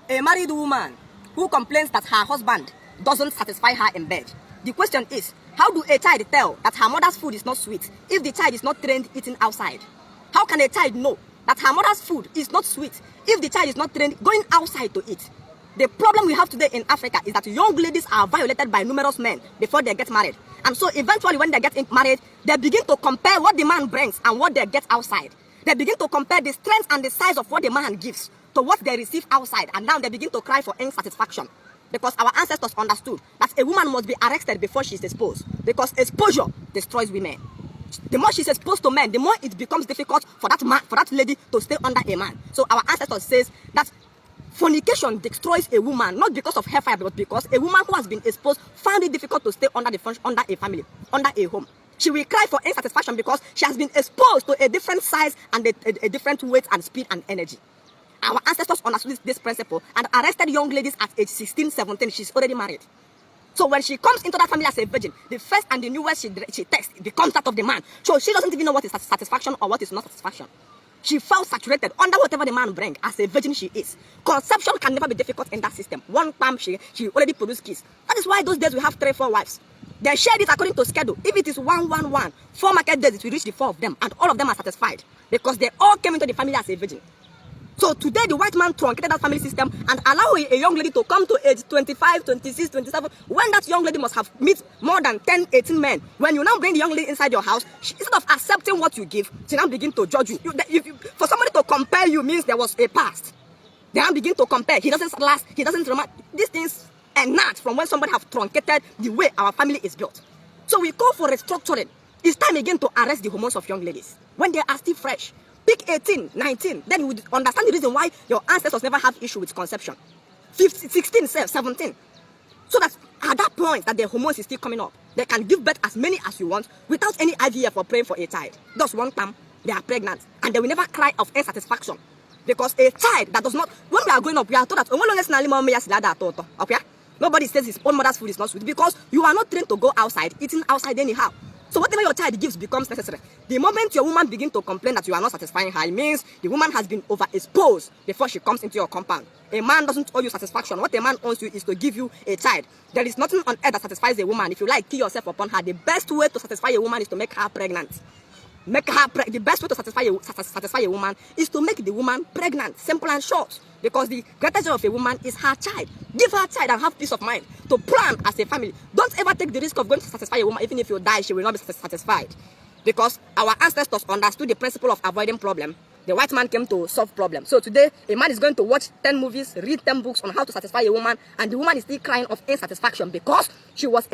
A married woman who complains that her husband doesn't satisfy her in bed. The question is, how do a child tell that her mother's food is not sweet if the child is not trained eating outside? How can a child know that her mother's food is not sweet if the child is not trained going outside to eat? The problem we have today in Africa is that young ladies are violated by numerous men before they get married. And so eventually when they get married, they begin to compare what the man brings and what they get outside. They begin to compare the strength and the size of what the man gives to what they receive outside. And now they begin to cry for insatisfaction. Because our ancestors understood that a woman must be arrested before she is exposed. Because exposure destroys women. The more she's exposed to men, the more it becomes difficult for that man, for that lady to stay under a man. So our ancestors says that fornication destroys a woman, not because of hellfire, but because a woman who has been exposed found it difficult to stay under a family, under a home. She will cry for insatisfaction because she has been exposed to a different size and a different weight and speed and energy. Our ancestors understood this principle and arrested young ladies at age 16, 17. She's already married. So when she comes into that family as a virgin, the first and the newest she takes becomes that of the man. So she doesn't even know what is satisfaction or what is not satisfaction. She felt saturated under whatever the man brings. As a virgin she is. Conception can never be difficult in that system. One palm she already produced kids. That is why those days we have 3, 4 wives. They share it according to schedule. If it is 1, 1, 1, 4 market days, it will reach the 4 of them. And all of them are satisfied. Because they all came into the family as a virgin. So today the white man truncated that family system and allowed a young lady to come to age 25, 26, 27, when that young lady must have met more than 10, 18 men. When you now bring the young lady inside your house, instead of accepting what you give, she now begin to judge you. For somebody to compare you means there was a past. They now begin to compare. He doesn't last, he doesn't remember. These things enact from when somebody have truncated the way our family is built. So we call for restructuring. It's time again to arrest the hormones of young ladies when they are still fresh. Pick 18, 19, then you would understand the reason why your ancestors never have issue with conception. 15, 16, 17. So that at that point that their hormones is still coming up, they can give birth as many as you want without any IVF or praying for a child. Thus one time, they are pregnant and they will never cry of insatisfaction. Because a child that does not, when we are growing up, we are told that okay? Nobody says his own mother's food is not sweet because you are not trained to go outside, eating outside anyhow. So whatever your child gives becomes necessary. The moment your woman begins to complain that you are not satisfying her, it means the woman has been overexposed before she comes into your compound. A man doesn't owe you satisfaction. What a man owes you is to give you a child. There is nothing on earth that satisfies a woman. If you like, kill yourself upon her. The best way to satisfy a woman is to make her pregnant. The best way to satisfy a woman is to make the woman pregnant. Simple and short. Because the greatest joy of a woman is her child. Give her a child and have peace of mind to plan as a family. Don't ever take the risk of going to satisfy a woman. Even if you die, she will not be satisfied. Because our ancestors understood the principle of avoiding problem. The white man came to solve problems. So today, a man is going to watch 10 movies, read 10 books on how to satisfy a woman, and the woman is still crying of insatisfaction because she was